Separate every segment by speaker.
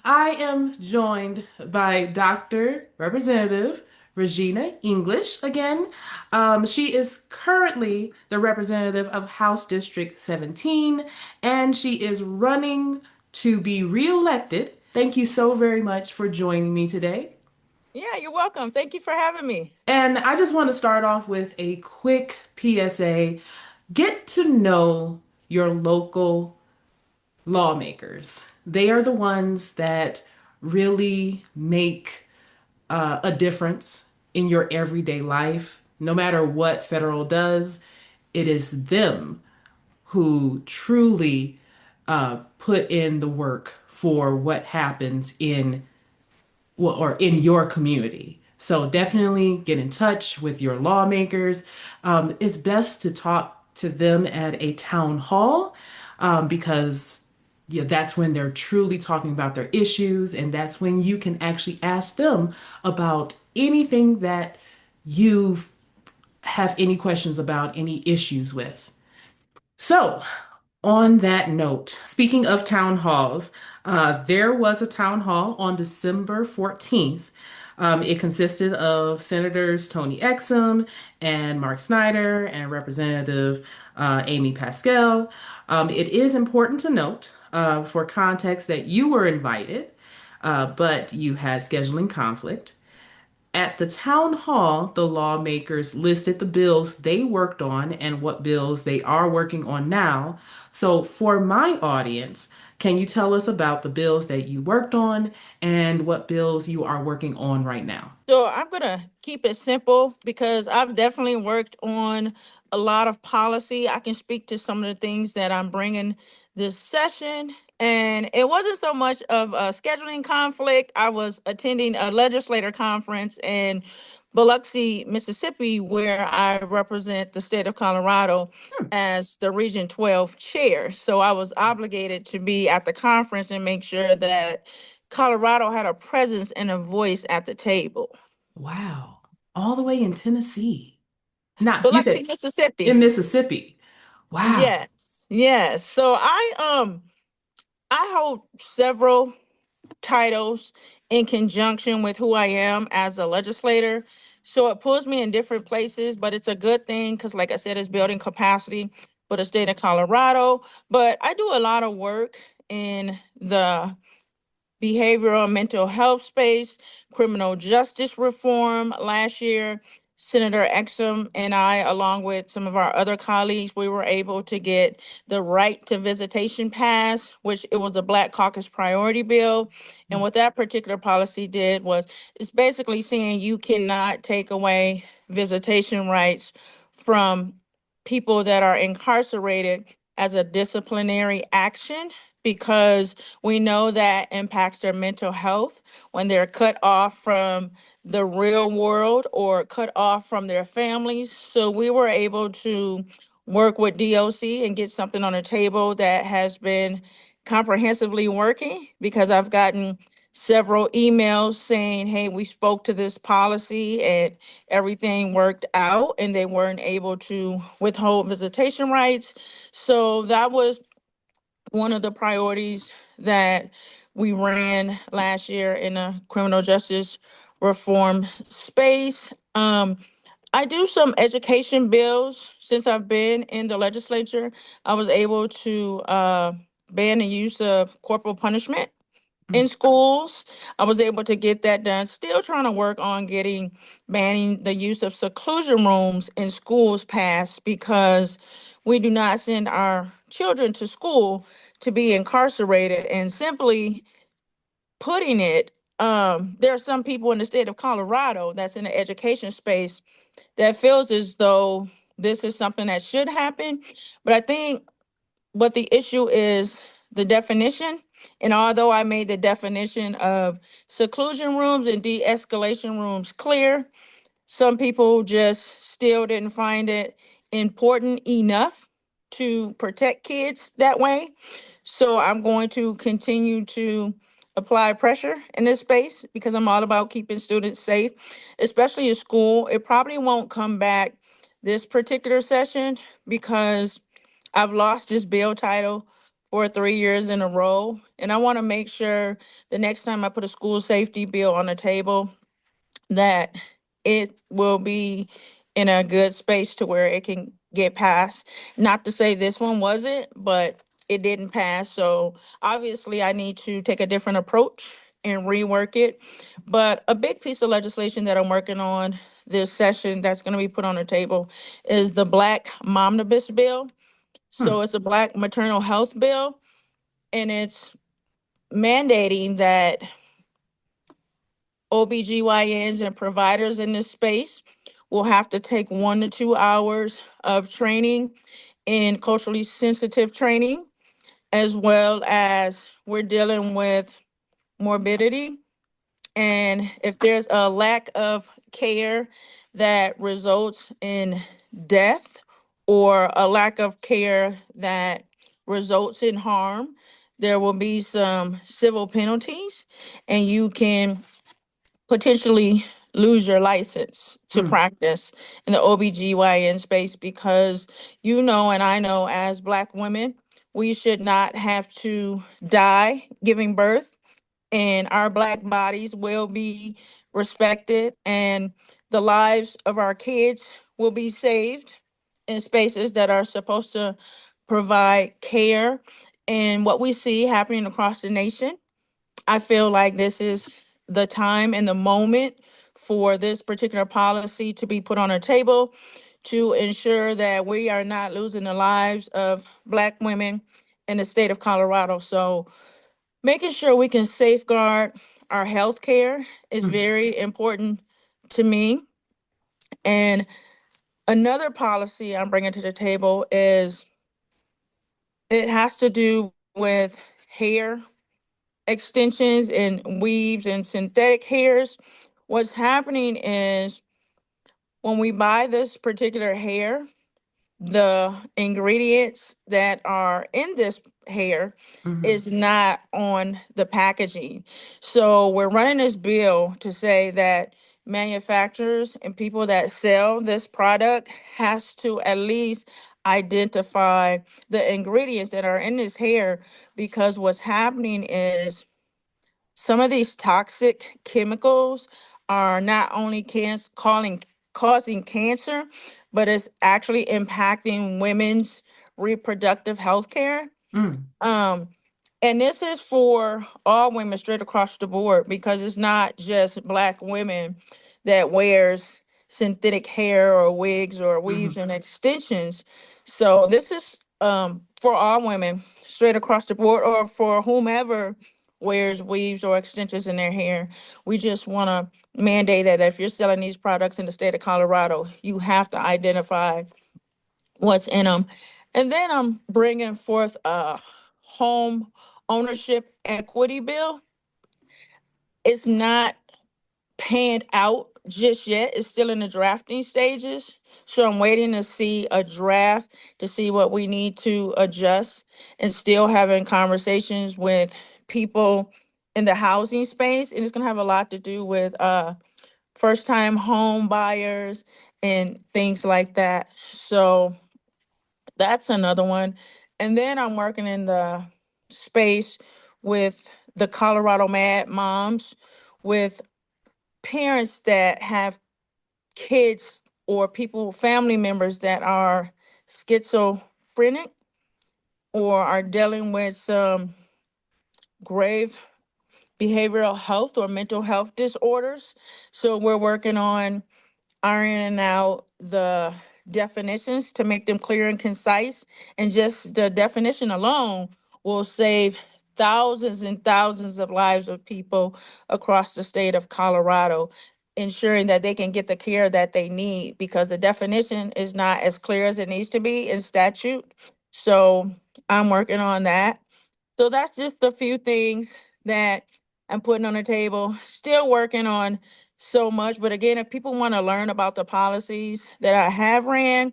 Speaker 1: I am joined by Dr. Representative Regina English again. She is currently the representative of House District 17, and she is running to be reelected. Thank you so very much for joining me today.
Speaker 2: Yeah, you're welcome. Thank you for having me.
Speaker 1: And I just want to start off with a quick PSA. Get to know your local lawmakers. They are the ones that really make a difference in your everyday life. No matter what federal does, it is them who truly put in the work for what happens in well, or in your community. So definitely get in touch with your lawmakers. It's best to talk to them at a town hall because yeah, that's when they're truly talking about their issues, and that's when you can actually ask them about anything that you have any questions about, any issues with. So, on that note, speaking of town halls, there was a town hall on December 14th. It consisted of Senators Tony Exum and Mark Snyder and Representative Amy Pascal. It is important to note, for context, that you were invited, but you had scheduling conflict. At the town hall, the lawmakers listed the bills they worked on and what bills they are working on now. So, for my audience, can you tell us about the bills that you worked on and what bills you are working on right now?
Speaker 2: So I'm going to keep it simple because I've definitely worked on a lot of policy. I can speak to some of the things that I'm bringing this session. And it wasn't so much of a scheduling conflict. I was attending a legislator conference in Biloxi, Mississippi, where I represent the state of Colorado
Speaker 1: Hmm.
Speaker 2: as the Region 12 chair. So I was obligated to be at the conference and make sure that Colorado had a presence and a voice at the table.
Speaker 1: Wow. All the way in Tennessee. Not, you
Speaker 2: Biloxi,
Speaker 1: said in
Speaker 2: Mississippi.
Speaker 1: Mississippi. Wow.
Speaker 2: Yes, yes. So I hold several titles in conjunction with who I am as a legislator. So it pulls me in different places, but it's a good thing because, like I said, it's building capacity for the state of Colorado. But I do a lot of work in the behavioral and mental health space, criminal justice reform last year. Senator Exum and I, along with some of our other colleagues, we were able to get the right to visitation passed, which it was a Black Caucus priority bill. And what that particular policy did was it's basically saying you cannot take away visitation rights from people that are incarcerated as a disciplinary action because we know that impacts their mental health when they're cut off from the real world or cut off from their families. So we were able to work with DOC and get something on the table that has been comprehensively working because I've gotten several emails saying, hey, we spoke to this policy and everything worked out and they weren't able to withhold visitation rights. So that was one of the priorities that we ran last year in a criminal justice reform space. I do some education bills since I've been in the legislature. I was able to ban the use of corporal punishment in schools. I was able to get that done. Still trying to work on getting banning the use of seclusion rooms in schools passed because we do not send our children to school to be incarcerated. And simply putting it, there are some people in the state of Colorado that's in the education space that feels as though this is something that should happen. But I think what the issue is the definition. And although I made the definition of seclusion rooms and de escalation rooms clear, some people just still didn't find it important enough to protect kids that way. So I'm going to continue to apply pressure in this space because I'm all about keeping students safe, especially in school. It probably won't come back this particular session because I've lost this bill title for 3 years in a row. And I want to make sure the next time I put a school safety bill on the table, that it will be in a good space to where it can get passed. Not to say this one wasn't, but it didn't pass. So obviously, I need to take a different approach and rework it. But a big piece of legislation that I'm working on this session that's going to be put on the table is the Black Momnibus Bill.
Speaker 1: Hmm.
Speaker 2: So it's a Black maternal health bill, and it's mandating that OBGYNs and providers in this space will have to take 1 to 2 hours of training in culturally sensitive training, as well as we're dealing with morbidity. And if there's a lack of care that results in death, or a lack of care that results in harm, there will be some civil penalties, and you can potentially lose your license to
Speaker 1: Hmm.
Speaker 2: practice in the OBGYN space, because you know, and I know, as Black women, we should not have to die giving birth, and our Black bodies will be respected, and the lives of our kids will be saved in spaces that are supposed to provide care. And what we see happening across the nation, I feel like this is the time and the moment for this particular policy to be put on a table to ensure that we are not losing the lives of Black women in the state of Colorado. So, making sure we can safeguard our health care is
Speaker 1: Hmm.
Speaker 2: very important to me. And another policy I'm bringing to the table is, it has to do with hair extensions and weaves and synthetic hairs. What's happening is, when we buy this particular hair, the ingredients that are in this hair
Speaker 1: Hmm.
Speaker 2: is not on the packaging. So we're running this bill to say that manufacturers and people that sell this product has to at least identify the ingredients that are in this hair, because what's happening is some of these toxic chemicals are not only causing cancer, but it's actually impacting women's reproductive health care.
Speaker 1: Hmm.
Speaker 2: Um, and this is for all women straight across the board, because it's not just Black women that wears synthetic hair or wigs or weaves
Speaker 1: Hmm.
Speaker 2: and extensions. So this is for all women straight across the board, or for whomever wears weaves or extensions in their hair. We just want to mandate that if you're selling these products in the state of Colorado, you have to identify what's in them. And then I'm bringing forth a home ownership equity bill. It's not panned out just yet. It's still in the drafting stages. So I'm waiting to see a draft to see what we need to adjust, and still having conversations with people in the housing space. And it's going to have a lot to do with first time home buyers and things like that. So that's another one. And then I'm working in the space with the Colorado Mad Moms, with parents that have kids or people, family members that are schizophrenic or are dealing with some grave behavioral health or mental health disorders. So we're working on ironing out the definitions to make them clear and concise. And just the definition alone will save thousands and thousands of lives of people across the state of Colorado, ensuring that they can get the care that they need, because the definition is not as clear as it needs to be in statute. So I'm working on that. So that's just a few things that I'm putting on the table. Still working on so much. But again, if people want to learn about the policies that I have ran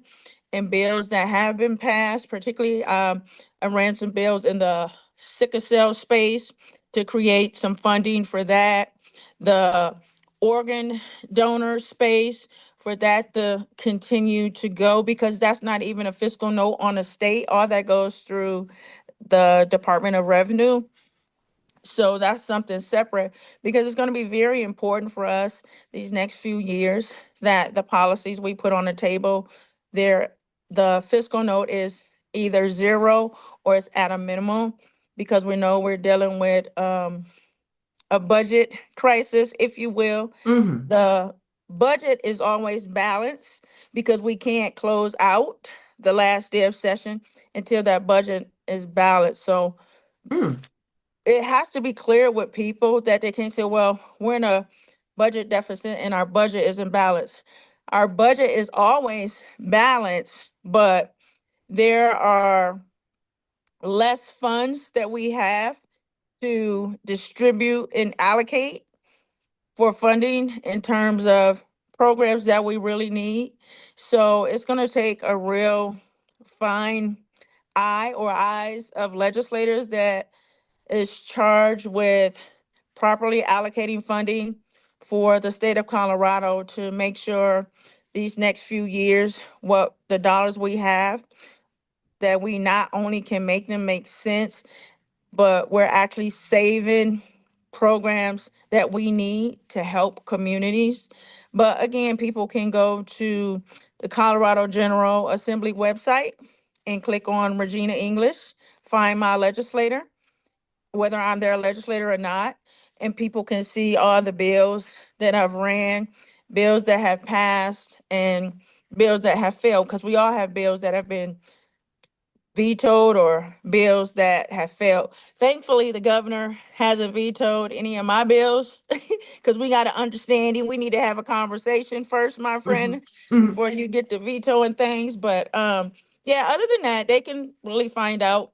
Speaker 2: and bills that have been passed, particularly I ran some bills in the sickle cell space to create some funding for that. The organ donor space, for that to continue to go, because that's not even a fiscal note on the state. All that goes through the Department of Revenue. So that's something separate because it's going to be very important for us these next few years that the policies we put on the table, there the fiscal note is either zero or it's at a minimum because we know we're dealing with a budget crisis, if you will.
Speaker 1: Mm-hmm.
Speaker 2: The budget is always balanced because we can't close out the last day of session until that budget is balanced. So
Speaker 1: Mm.
Speaker 2: it has to be clear with people that they can't say, well, we're in a budget deficit and our budget isn't balanced. Our budget is always balanced, but there are less funds that we have to distribute and allocate for funding in terms of programs that we really need. So it's going to take a real fine eye or eyes of legislators that is charged with properly allocating funding for the state of Colorado to make sure these next few years, what the dollars we have, that we not only can make them make sense, but we're actually saving programs that we need to help communities. But again, people can go to the Colorado General Assembly website and click on Regina English, find my legislator, whether I'm their legislator or not, and people can see all the bills that I've ran, bills that have passed, and bills that have failed, because we all have bills that have been vetoed or bills that have failed. Thankfully, the governor hasn't vetoed any of my bills because we got to understanding. We need to have a conversation first, my
Speaker 1: Mm-hmm.
Speaker 2: friend,
Speaker 1: Mm-hmm.
Speaker 2: before you get to vetoing things. But yeah, other than that, they can really find out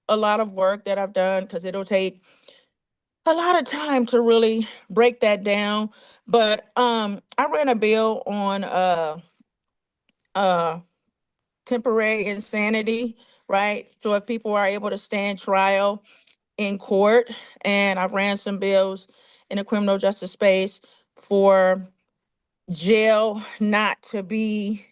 Speaker 2: a lot of work that I've done because it'll take a lot of time to really break that down. But I ran a bill on uh temporary insanity, right? So if people are able to stand trial in court, and I've ran some bills in the criminal justice space for jail not to be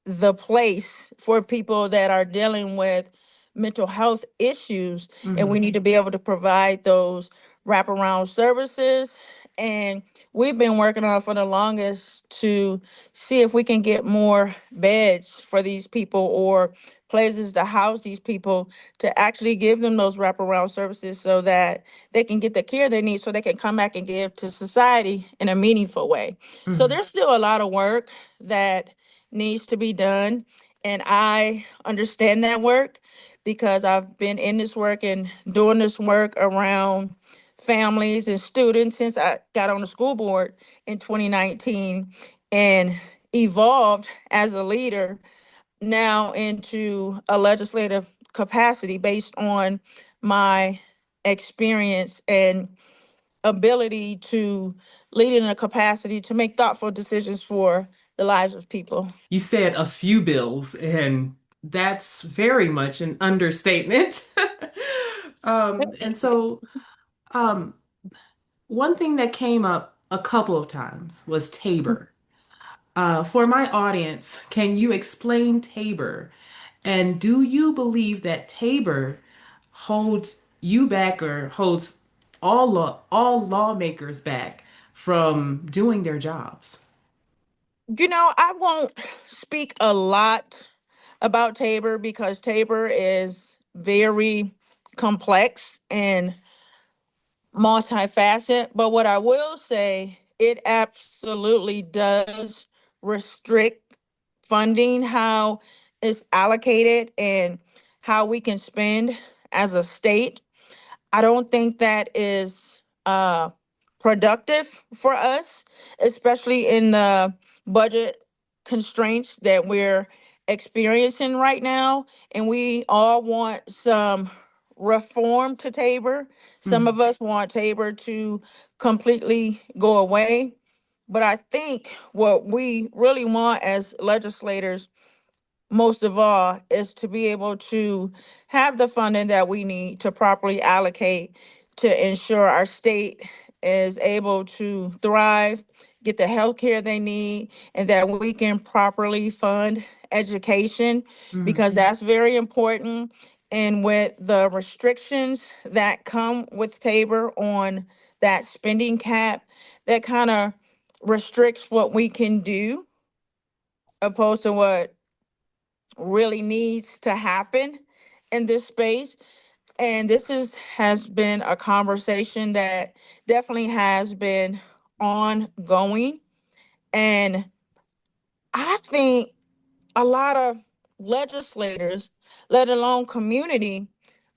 Speaker 2: the place for people that are dealing with mental health issues, and
Speaker 1: Mm-hmm.
Speaker 2: we need to be able to provide those wraparound services. And we've been working on for the longest to see if we can get more beds for these people or places to house these people to actually give them those wraparound services so that they can get the care they need so they can come back and give to society in a meaningful way. So
Speaker 1: Mm-hmm.
Speaker 2: there's still a lot of work that needs to be done. And I understand that work because I've been in this work and doing this work around families and students since I got on the school board in 2019 and evolved as a leader now into a legislative capacity based on my experience and ability to lead in a capacity to make thoughtful decisions for the lives of people.
Speaker 1: You said a few bills, and that's very much an understatement. And so, um, one thing that came up a couple of times was TABOR. For my audience, can you explain TABOR? And do you believe that TABOR holds you back or holds all lawmakers back from doing their jobs?
Speaker 2: I won't speak a lot about Tabor because Tabor is very complex and multifaceted. But what I will say, it absolutely does restrict funding, how it's allocated, and how we can spend as a state. I don't think that is productive for us, especially in the budget constraints that we're experiencing right now. And we all want some reform to Tabor. Some
Speaker 1: Mm,
Speaker 2: of us want Tabor to completely go away. But I think what we really want as legislators most of all is to be able to have the funding that we need to properly allocate to ensure our state is able to thrive, get the health care they need, and that we can properly fund education
Speaker 1: mm,
Speaker 2: because that's very important. and with the restrictions that come with Tabor on that spending cap, that kind of restricts what we can do opposed to what really needs to happen in this space. And this has been a conversation that definitely has been ongoing. And I think a lot of legislators, let alone community,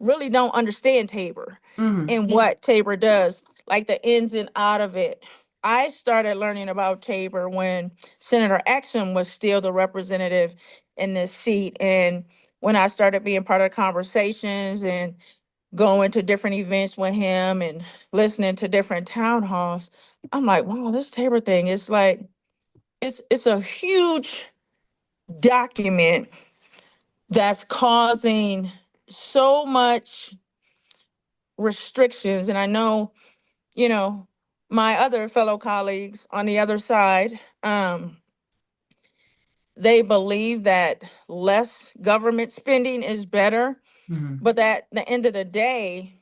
Speaker 2: really don't understand Tabor
Speaker 1: Mm-hmm.
Speaker 2: and what Tabor does, like the ins and out of it. I started learning about Tabor when Senator Exum was still the representative in this seat. And when I started being part of the conversations and going to different events with him and listening to different town halls, I'm like, wow, this Tabor thing is like, it's a huge document that's causing so much restrictions. And I know, you know, my other fellow colleagues on the other side, they believe that less government spending is better.
Speaker 1: Mm-hmm.
Speaker 2: But at the end of the day,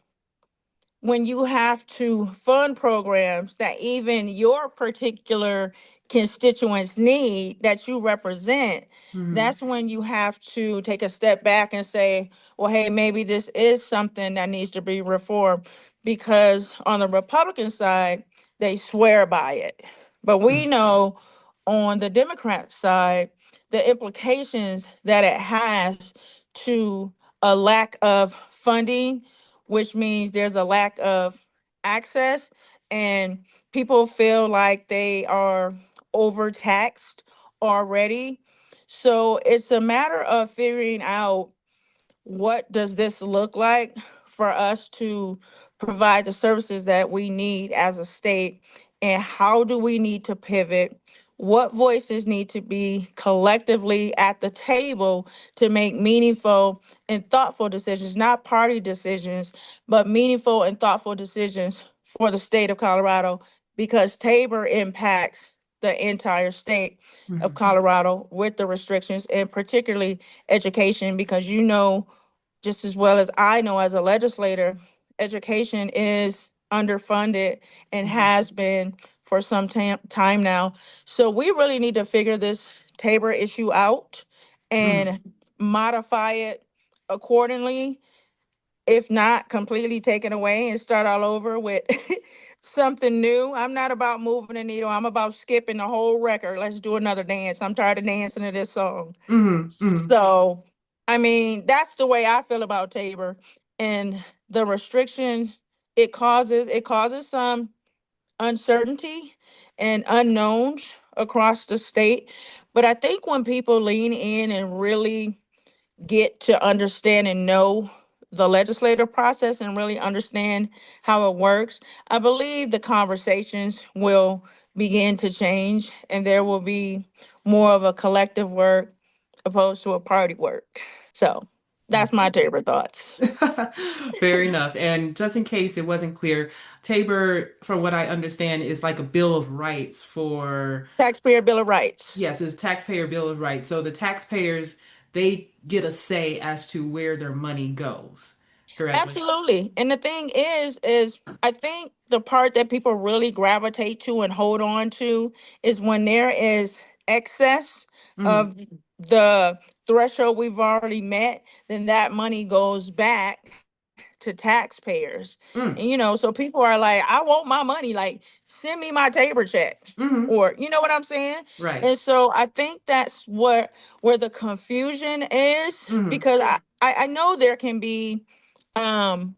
Speaker 2: when you have to fund programs that even your particular constituents need that you represent,
Speaker 1: Mm-hmm.
Speaker 2: that's when you have to take a step back and say, well, hey, maybe this is something that needs to be reformed. Because on the Republican side, they swear by it. But we know on the Democrat side, the implications that it has to a lack of funding, which means there's a lack of access, and people feel like they are overtaxed already. So it's a matter of figuring out, what does this look like for us to provide the services that we need as a state, and how do we need to pivot? What voices need to be collectively at the table to make meaningful and thoughtful decisions, not party decisions, but meaningful and thoughtful decisions for the state of Colorado, because Tabor impacts the entire state of
Speaker 1: Mm-hmm.
Speaker 2: Colorado with the restrictions, and particularly education, because just as well as I know as a legislator, education is underfunded and
Speaker 1: Mm-hmm.
Speaker 2: has been for some time now. So we really need to figure this Tabor issue out
Speaker 1: Mm-hmm.
Speaker 2: and modify it accordingly, if not completely taken away and start all over with something new. I'm not about moving the needle. I'm about skipping the whole record. Let's do another dance. I'm tired of dancing to this song.
Speaker 1: Mm-hmm.
Speaker 2: So, I mean, that's the way I feel about Tabor, and the restrictions it causes some uncertainty and unknowns across the state. But I think when people lean in and really get to understand and know the legislative process and really understand how it works, I believe the conversations will begin to change, and there will be more of a collective work opposed to a party work. So that's my favorite thoughts.
Speaker 1: Fair enough. And just in case it wasn't clear, Tabor, from what I understand, is like a Bill of Rights for,
Speaker 2: Taxpayer Bill of Rights.
Speaker 1: yes, it's taxpayer Bill of Rights. So the taxpayers, they get a say as to where their money goes. Correct? Like,
Speaker 2: Absolutely. And the thing is I think the part that people really gravitate to and hold on to is when there is excess
Speaker 1: mm,
Speaker 2: of the threshold we've already met, then that money goes back to taxpayers. And
Speaker 1: mm,
Speaker 2: so people are like, I want my money, like send me my Tabor check.
Speaker 1: mm,
Speaker 2: Or you know what I'm saying?
Speaker 1: right.
Speaker 2: And so I think that's where the confusion is,
Speaker 1: Mm,
Speaker 2: because I know there can be um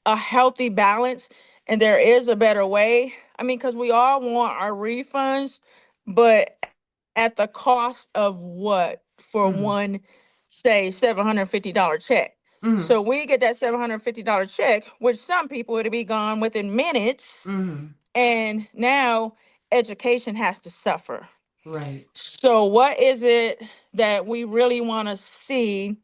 Speaker 2: a healthy balance, and there is a better way. I mean, because we all want our refunds, but at the cost of what for one,
Speaker 1: mm,
Speaker 2: say, $750 check. So
Speaker 1: mm,
Speaker 2: we get that $750 check, which some people it'll be gone within minutes,
Speaker 1: mm,
Speaker 2: and now education has to suffer.
Speaker 1: right.
Speaker 2: So what is it that we really want to see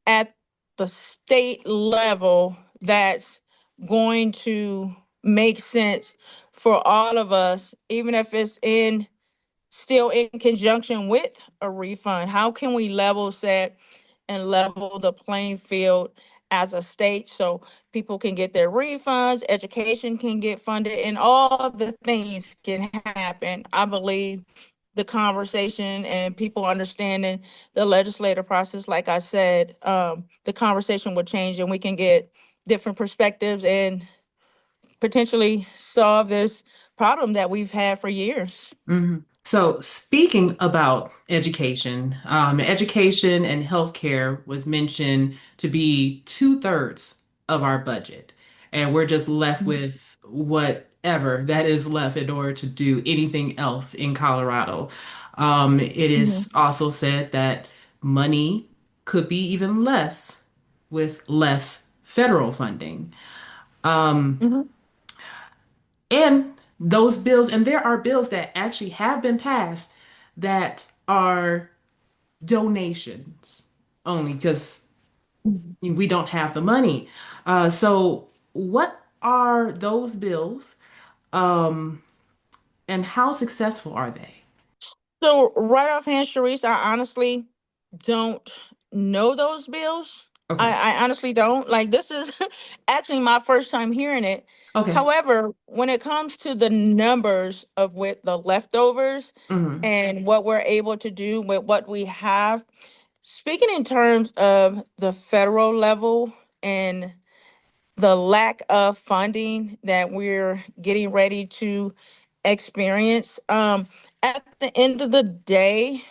Speaker 2: at the state level that's going to make sense for all of us, even if it's in conjunction with a refund? How can we level set and level the playing field as a state so people can get their refunds, education can get funded, and all the things can happen. I believe the conversation and people understanding the legislative process, like I said, the conversation will change and we can get different perspectives and potentially solve this problem that we've had for years.
Speaker 1: So, speaking about education, education and healthcare was mentioned to be two-thirds of our budget. And we're just left with whatever that is left in order to do anything else in Colorado. It is
Speaker 2: Mhm.
Speaker 1: also said that money could be even less with less federal funding. Um,
Speaker 2: Mhm.
Speaker 1: and those bills, and there are bills that actually have been passed that are donations only because
Speaker 2: Mhm.
Speaker 1: we don't have the money. So, what are those bills, um, and how successful are they?
Speaker 2: So right offhand, Sharice, I honestly don't know those bills.
Speaker 1: Okay.
Speaker 2: I honestly don't. Like this is actually my first time hearing it.
Speaker 1: Okay.
Speaker 2: However, when it comes to the numbers of with the leftovers
Speaker 1: Hmm.
Speaker 2: and what we're able to do with what we have, speaking in terms of the federal level and the lack of funding that we're getting ready to experience, at the end of the day,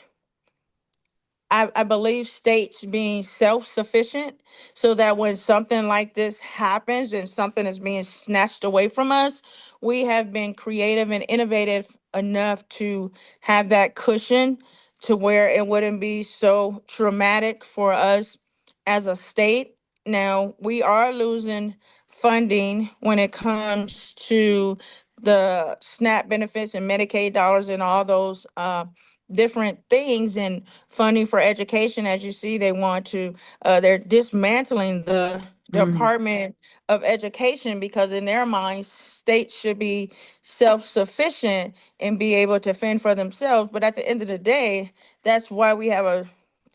Speaker 2: I believe states being self-sufficient so that when something like this happens and something is being snatched away from us, we have been creative and innovative enough to have that cushion to where it wouldn't be so traumatic for us as a state. Now, we are losing funding when it comes to the SNAP benefits and Medicaid dollars and all those different things. And funding for education, as you see, they want to, they're dismantling the
Speaker 1: Hmm.
Speaker 2: Department of Education because in their minds, states should be self-sufficient and be able to fend for themselves. But at the end of the day, that's why we have a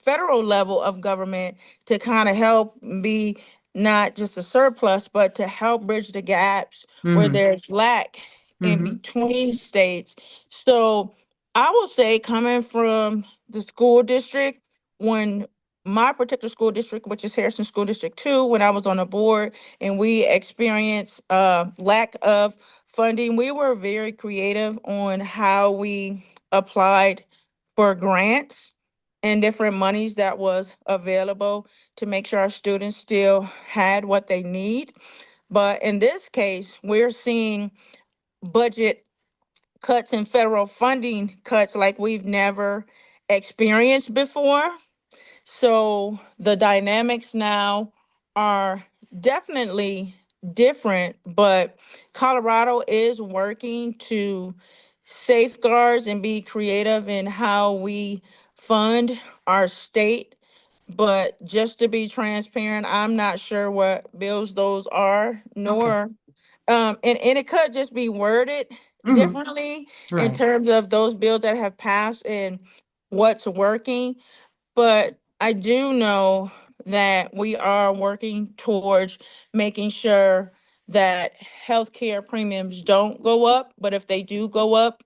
Speaker 2: federal level of government to kind of help be not just a surplus, but to help bridge the gaps where
Speaker 1: Hmm.
Speaker 2: there's lack in
Speaker 1: Hmm.
Speaker 2: between states. So I will say, coming from the school district, when my particular school district, which is Harrison School District 2, when I was on the board and we experienced lack of funding, we were very creative on how we applied for grants and different monies that was available to make sure our students still had what they need. But in this case, we're seeing budget cuts and federal funding cuts like we've never experienced before. So the dynamics now are definitely different, but Colorado is working to safeguards and be creative in how we fund our state. But just to be transparent, I'm not sure what bills those are,
Speaker 1: Okay.
Speaker 2: nor and it could just be worded
Speaker 1: Hmm.
Speaker 2: differently in
Speaker 1: Right.
Speaker 2: terms of those bills that have passed and what's working. But I do know that we are working towards making sure that healthcare premiums don't go up. But if they do go up,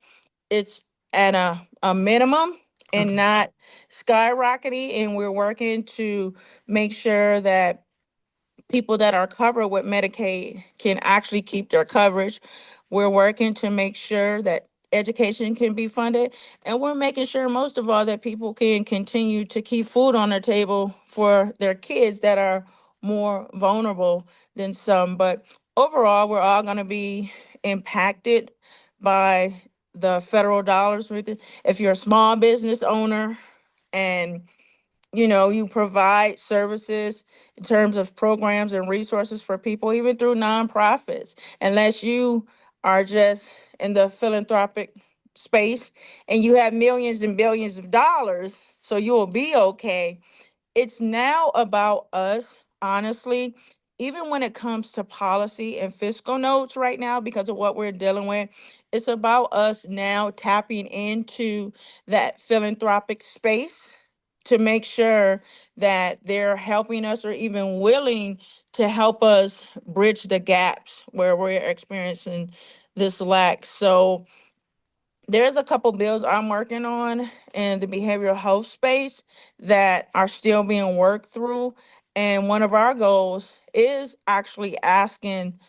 Speaker 2: it's at a minimum and
Speaker 1: Okay.
Speaker 2: not skyrocketing. And we're working to make sure that people that are covered with Medicaid can actually keep their coverage. We're working to make sure that education can be funded, and we're making sure, most of all, that people can continue to keep food on their table for their kids that are more vulnerable than some. But overall, we're all going to be impacted by the federal dollars with it. If you're a small business owner and you provide services in terms of programs and resources for people, even through nonprofits, unless you are just in the philanthropic space and you have millions and billions of dollars, so you will be okay. It's now about us, honestly, even when it comes to policy and fiscal notes right now, because of what we're dealing with. It's about us now tapping into that philanthropic space to make sure that they're helping us or even willing to help us bridge the gaps where we're experiencing this lack. So there's a couple bills I'm working on in the behavioral health space that are still being worked through. And one of our goals is actually asking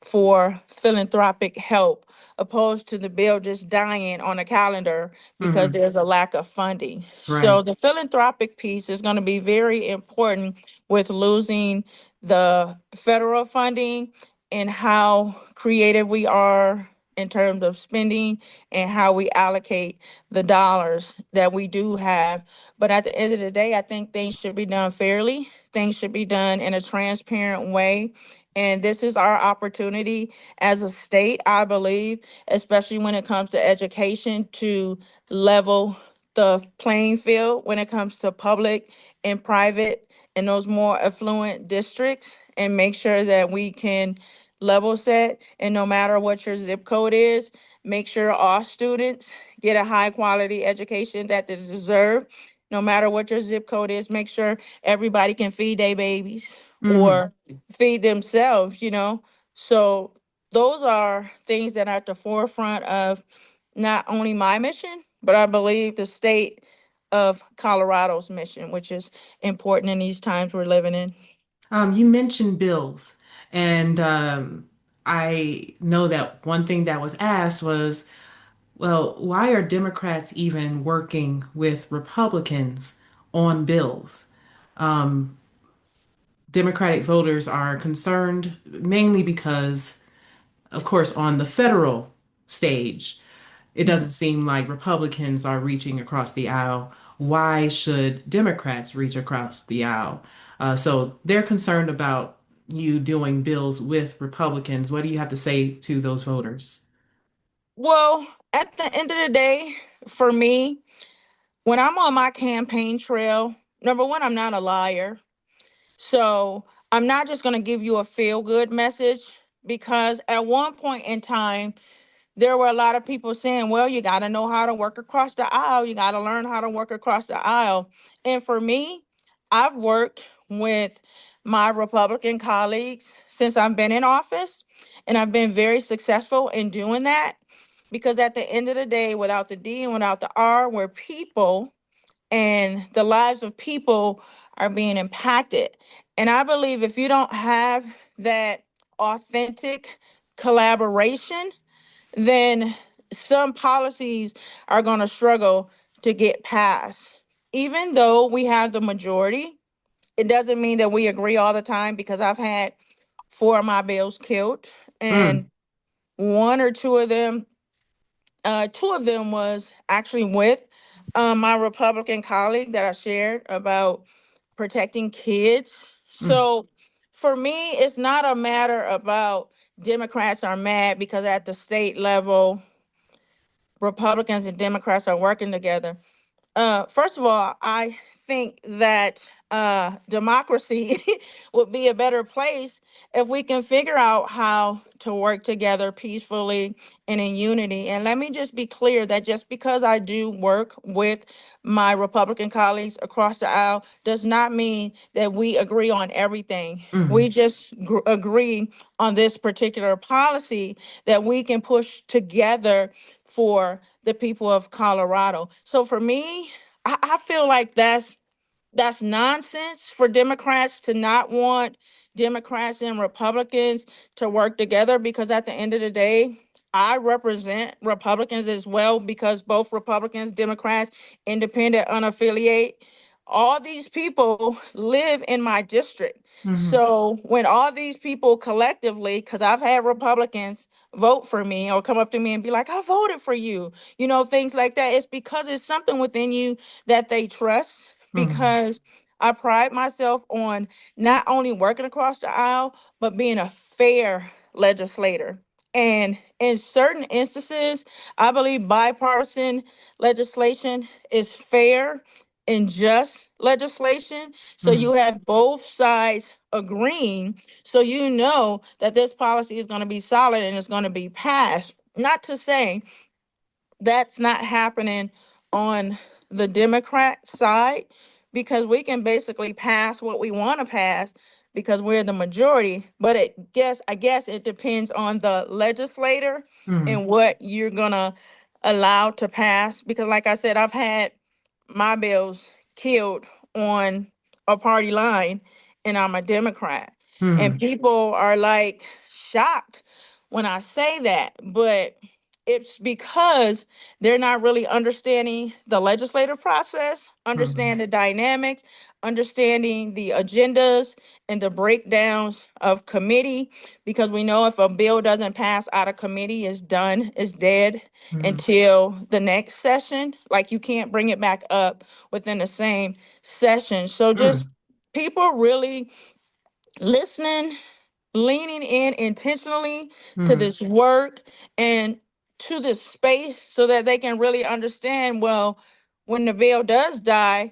Speaker 2: for philanthropic help, opposed to the bill just dying on a calendar because
Speaker 1: Hmm.
Speaker 2: there's a lack of funding. So
Speaker 1: Right.
Speaker 2: the philanthropic piece is going to be very important with losing the federal funding, and how creative we are in terms of spending and how we allocate the dollars that we do have. But at the end of the day, I think things should be done fairly. Things should be done in a transparent way. And this is our opportunity as a state, I believe, especially when it comes to education, to level the playing field when it comes to public and private in those more affluent districts, and make sure that we can level set. And no matter what your zip code is, make sure all students get a high quality education that they deserve. No matter what your zip code is, make sure everybody can feed their babies
Speaker 1: Hmm.
Speaker 2: or feed themselves. So those are things that are at the forefront of not only my mission, but I believe the state of Colorado's mission, which is important in these times we're living in.
Speaker 1: You mentioned bills, and I know that one thing that was asked was, well, why are Democrats even working with Republicans on bills? Um, Democratic voters are concerned mainly because, of course, on the federal stage, it doesn't seem like Republicans are reaching across the aisle. Why should Democrats reach across the aisle? So they're concerned about you doing bills with Republicans. What do you have to say to those voters?
Speaker 2: Well, at the end of the day, for me, when I'm on my campaign trail, number one, I'm not a liar. So I'm not just going to give you a feel good message, because at one point in time, there were a lot of people saying, well, you got to know how to work across the aisle. You got to learn how to work across the aisle. And for me, I've worked with my Republican colleagues since I've been in office, and I've been very successful in doing that, because at the end of the day, without the D and without the R, we're people, and the lives of people are being impacted. And I believe if you don't have that authentic collaboration, then some policies are going to struggle to get passed. Even though we have the majority, it doesn't mean that we agree all the time, because I've had four of my bills killed,
Speaker 1: Mm,
Speaker 2: and one or two of them was actually with my Republican colleague that I shared about protecting kids.
Speaker 1: mm,
Speaker 2: So for me, it's not a matter about Democrats are mad because at the state level, Republicans and Democrats are working together. First of all, I think that democracy would be a better place if we can figure out how to work together peacefully and in unity. And let me just be clear that just because I do work with my Republican colleagues across the aisle does not mean that we agree on everything. We
Speaker 1: mm,
Speaker 2: just agree on this particular policy that we can push together for the people of Colorado. So for me, I feel like that's nonsense for Democrats to not want Democrats and Republicans to work together, because at the end of the day, I represent Republicans as well, because both Republicans, Democrats, independent, unaffiliate, all these people live in my district.
Speaker 1: mm,
Speaker 2: So when all these people collectively, because I've had Republicans vote for me or come up to me and be like, I voted for you, things like that, it's because it's something within you that they trust,
Speaker 1: mm,
Speaker 2: because I pride myself on not only working across the aisle, but being a fair legislator. And in certain instances, I believe bipartisan legislation is fair and just legislation. So
Speaker 1: mm,
Speaker 2: you have both sides agreeing. So you know that this policy is going to be solid and it's going to be passed. Not to say that's not happening on the Democrat side, because we can basically pass what we want to pass because we're the majority. But I guess it depends on the legislator
Speaker 1: Mm,
Speaker 2: and what you're gonna allow to pass. Because like I said, I've had my bills killed on a party line, and I'm a Democrat. And
Speaker 1: mm,
Speaker 2: people are like shocked when I say that, but it's because they're not really understanding the legislative process,
Speaker 1: mm,
Speaker 2: understand the dynamics, understanding the agendas and the breakdowns of committee. Because we know if a bill doesn't pass out of committee, it's done, it's dead
Speaker 1: mm,
Speaker 2: until the next session. Like you can't bring it back up within the same session. So just
Speaker 1: mm,
Speaker 2: people really listening, leaning in intentionally to
Speaker 1: mm,
Speaker 2: this work and to this space so that they can really understand, well, when the bill does die,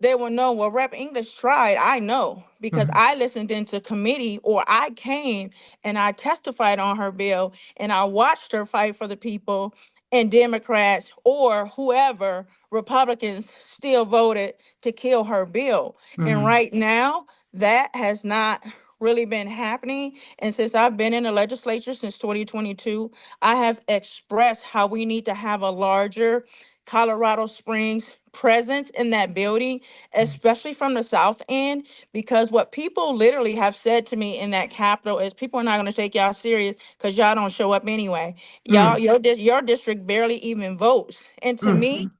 Speaker 2: they will know, well, Rep English tried. I know because
Speaker 1: mm,
Speaker 2: I listened into committee, or I came and I testified on her bill and I watched her fight for the people, and Democrats or whoever, Republicans, still voted to kill her bill. And
Speaker 1: mm,
Speaker 2: right now, that has not really been happening. And since I've been in the legislature since 2022, I have expressed how we need to have a larger Colorado Springs presence in that building, especially from the South End, because what people literally have said to me in that Capitol is people are not going to take y'all serious because y'all don't show up anyway. Y'all,
Speaker 1: mm,
Speaker 2: your district barely even votes. And to
Speaker 1: mm,
Speaker 2: me,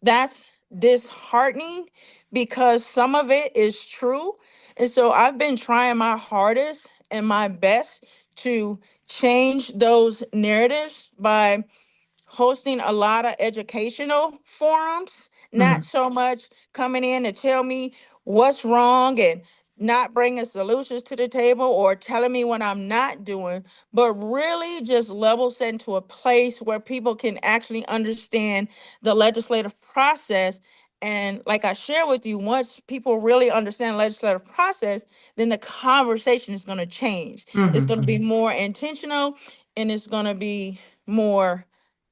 Speaker 2: that's disheartening because some of it is true. And so I've been trying my hardest and my best to change those narratives by hosting a lot of educational forums, not
Speaker 1: mm,
Speaker 2: so much coming in to tell me what's wrong and not bringing solutions to the table or telling me what I'm not doing, but really just level setting to a place where people can actually understand the legislative process. And like I share with you, once people really understand legislative process, then the conversation is going to change. It's
Speaker 1: mm,
Speaker 2: going to be more intentional, and it's going to be more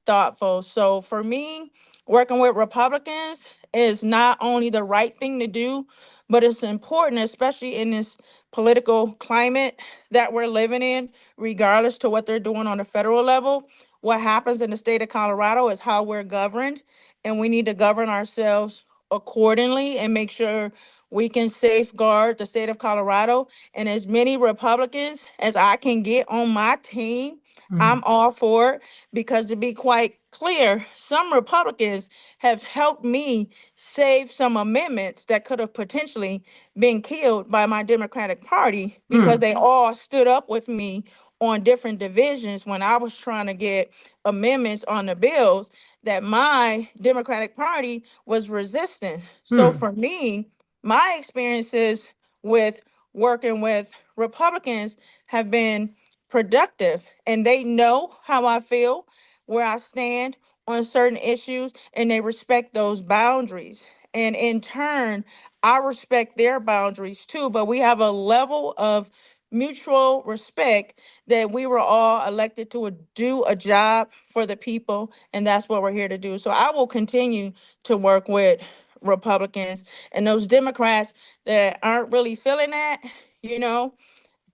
Speaker 2: thoughtful. So for me, working with Republicans is not only the right thing to do, but it's important, especially in this political climate that we're living in, regardless to what they're doing on the federal level. What happens in the state of Colorado is how we're governed, and we need to govern ourselves accordingly and make sure we can safeguard the state of Colorado. And as many Republicans as I can get on my team,
Speaker 1: mm,
Speaker 2: I'm all for it, because to be quite clear, some Republicans have helped me save some amendments that could have potentially been killed by my Democratic Party, because
Speaker 1: mm,
Speaker 2: they all stood up with me on different divisions when I was trying to get amendments on the bills that my Democratic Party was resisting. So
Speaker 1: mm,
Speaker 2: for me, my experiences with working with Republicans have been productive, and they know how I feel, where I stand on certain issues, and they respect those boundaries. And in turn, I respect their boundaries too. But we have a level of mutual respect that we were all elected to do a job for the people, and that's what we're here to do. So I will continue to work with Republicans and those Democrats that aren't really feeling that, you know,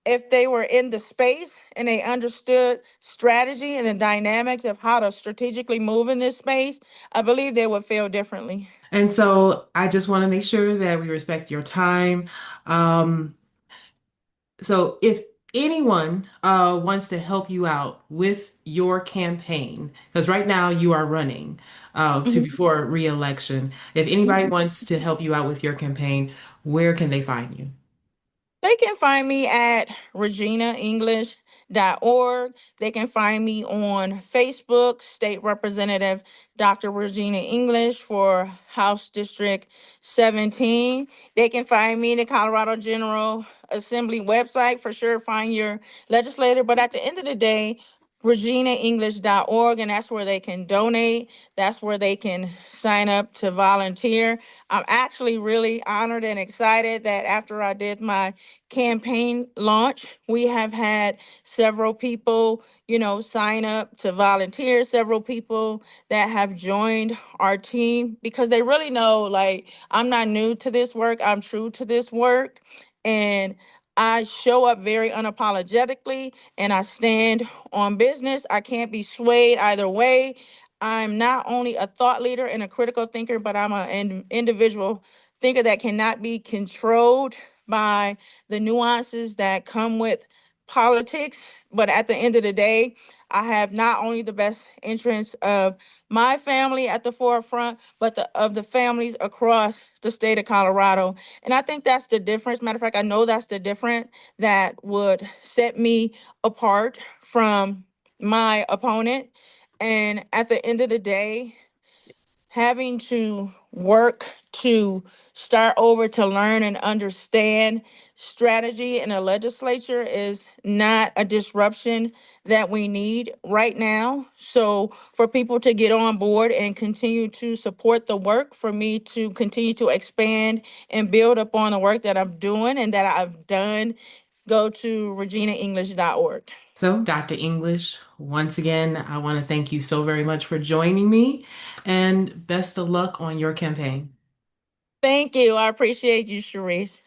Speaker 2: if they were in the space and they understood strategy and the dynamics of how to strategically move in this space, I believe they would feel differently.
Speaker 1: And so I just want to make sure that we respect your time. Um, so if anyone wants to help you out with your campaign, because right now you are running to
Speaker 2: Mhm.
Speaker 1: before re-election, if anybody
Speaker 2: Mhm.
Speaker 1: wants to help you out with your campaign, where can they find you?
Speaker 2: They can find me at reginaenglish.org. They can find me on Facebook, State Representative Dr. Regina English for House District 17. They can find me in the Colorado General Assembly website, for sure. Find your legislator. But at the end of the day, reginaenglish.org, and that's where they can donate. That's where they can sign up to volunteer. I'm actually really honored and excited that after I did my campaign launch, we have had several people, sign up to volunteer, several people that have joined our team because they really know, like, I'm not new to this work, I'm true to this work. And I show up very unapologetically and I stand on business. I can't be swayed either way. I'm not only a thought leader and a critical thinker, but I'm an individual thinker that cannot be controlled by the nuances that come with politics. But at the end of the day, I have not only the best interests of my family at the forefront, but of the families across the state of Colorado. And I think that's the difference. Matter of fact, I know that's the difference that would set me apart from my opponent. And at the end of the day, having to work to start over to learn and understand strategy in a legislature is not a disruption that we need right now. So for people to get on board and continue to support the work, for me to continue to expand and build upon the work that I'm doing and that I've done, go to reginaenglish.org.
Speaker 1: So, Dr. English, once again, I want to thank you so very much for joining me and best of luck on your campaign.
Speaker 2: Thank you. I appreciate you, Sharice.